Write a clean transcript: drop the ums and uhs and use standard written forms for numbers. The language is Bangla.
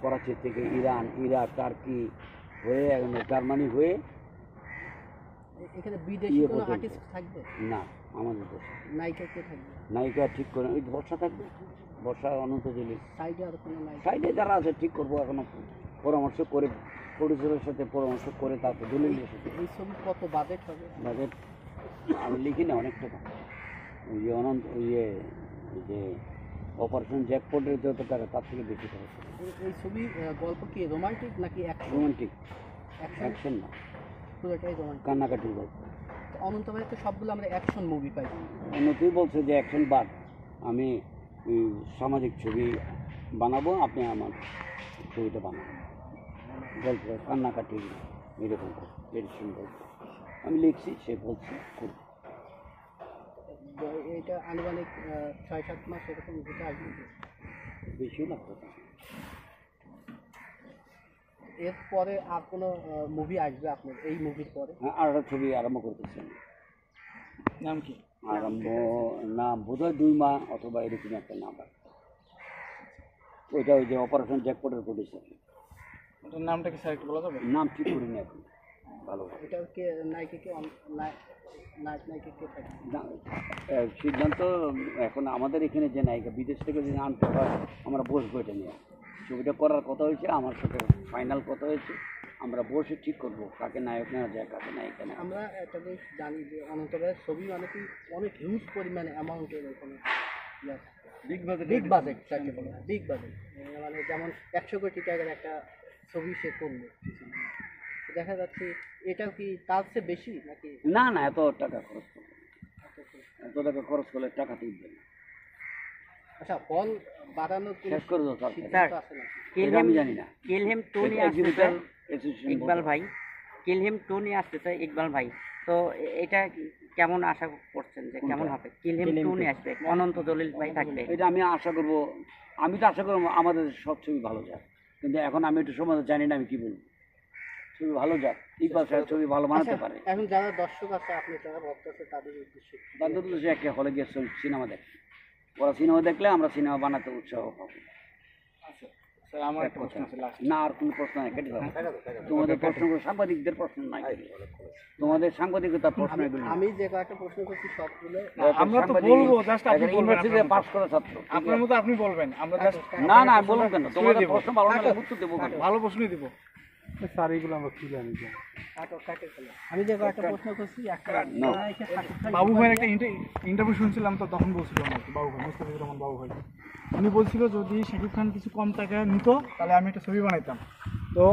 করাচি থেকে ইরান, ইরাক, টার্কি হয়ে জার্মানি হয়ে এখানে বিদেশি কোনো আর্টিস্ট থাকবে না আমাদের দেশে নায়িকা কে থাকবে নায়িকা ঠিক করে ওই বর্ষা থাকবে, বর্ষা অনন্ত জলিল সাইডে আর কোনো নায়িকা সাইডে যারা আছে ঠিক করবো এখনো পরামর্শ করে প্রডিউসারের সাথে পরামর্শ করে তারপর দলিলের সাথে। এই ছবি কত বাজেট হবে? বাজেট আমি লিখি না অনেক টাকা, ওই যে অনন্ত ওই যে অপারেশন জ্যাকপটের যত টাকা তার থেকে বেশি টাকা। এই ছবি গল্প কি রোমান্টিক নাকি রোমান্টিক? অ্যাকশন? অ্যাকশন না, পুরোটাই রোমান্টিক, কান্নাকাটির গল্প। অনন্ত ভাই তো সবগুলো আমরা অ্যাকশন মুভি পাই। অন্যতেই বলছে যে অ্যাকশন বাদ আমি সামাজিক ছবি বানাবো, আপনি আমার ছবিটা বানাবেন, গল্প কান্নাকাটি এরকম এরকম গল্প আমি লিখছি, সে বলছে করব। এটা আনুমানিক ৬-৭ মাস এরকম যেটা আসবে, বেশিও লাগতো। এরপরে আর কোনো মুভি আসবে আপনার এই মুভির পরে? হ্যাঁ, আর একটা ছবি আরম্ভ করতেছি আমি। নাম কি? আরম্ভ নাম বোধহয় 2 মাস অথবা এরকম একটা নাম রাখবে। ওইটা ওই যে অপারেশন জ্যাকপটের প্রডিউসার। ওটার নামটা কি স্যার একটু বলা যাবে? নাম ঠিক করিনি এখন ভালো। এটা কে নায়িকা কে নায়িকা কে থাকে না, সিদ্ধান্ত এখন আমাদের এখানে যে নায়িকা বিদেশ থেকে যদি আনতে হয় আমরা বসবো এটা নিয়ে। ছবিটা করার কথা হয়েছে, আমার সাথে ফাইনাল কথা হয়েছে, আমরা বসে ঠিক করবো কাকে নায়ক নেওয়া যায় কাকে নায়িকা নেওয়া। আমরা একটা জিনিস জানি যে অনন্ত ভাইয়ের ছবি মানে কি অনেক হিউজ পরিমাণে অ্যামাউন্টের ওখানে বিগ বাজেট যাকে বলে বিগ বাজেট, মানে যেমন 100 কোটি টাকার একটা ছবি সে করলো, দেখা যাচ্ছে এটাও কি তার চেয়ে বেশি নাকি? না না, এত টাকা খরচ করবে, এত টাকা খরচ করলে টাকা তুলবে না। আচ্ছা, হল বাড়ানোর শেষ করে দাও সিদ্ধান্ত আছে না? আমি জানি না। কিলহিম 2 নিয়ে আসতেছে ইকবাল ভাই, কিলহিম 2 নিয়ে আসতেছে ইকবাল ভাই, তো এটা কেমন আশা করছেন যে কেমন হবে? কিলহিম 2 নিয়ে আসবে, অনন্ত জলিল ভাই থাকবে। এটা আমি আশা করবো, আমি তো আশা করবো আমাদের সব ছবি ভালো যাক, কিন্তু এখন আমি একটু সময় জানি না আমি কি বলবো। ছবি ভালো যাক, ইকবাল সাহেব ছবি ভালো বানাতে পারে। এখন যারা দর্শক আছে, আপনি যারা ভক্ত আছে, তাদের উদ্দেশ্যে তাদের তো সে একটা হলে গিয়ে সিনেমা দেখে, ওরা সিনেমা দেখলে আমরা সিনেমা বানাতে উৎসাহ পাবো। আমার একটা প্রশ্ন আছে লাস্ট। না, আর কোনো প্রশ্ন নাই, কেটে দাও। তোমাদের প্রশ্ন সাংবাদিকদের প্রশ্ন নাই, তোমাদের সাংবাদিকতার প্রশ্ন এগুলো। আমি যে কয়েকটা প্রশ্ন করছি সবগুলো আমরা তো বলবো, জাস্ট আপনি বলবেন, ইউনিভার্সিটিতে পাস করা ছাত্র আপনার মতো আপনি বলবেন, আমরা জাস্ট না না বলুন কেন, তোমাদের প্রশ্ন ভালো না উত্তর দেবো কেন? ভালো প্রশ্নই দিব স্যার, এগুলো আমরা কি জানি? আমি যে কয়েকটা প্রশ্ন করছি একটা বাবু ভাইয়ের একটা ইন্টারভিউ শুনছিলাম, তো তখন বলছিলাম আর কি, বাবু ভাই মুস্তাফিজুর রহমান বাবু ভাই, উনি বলছিল যদি শাকিব খান কিছু কম টাকা নিত তাহলে আমি একটা ছবি বানাইতাম। তো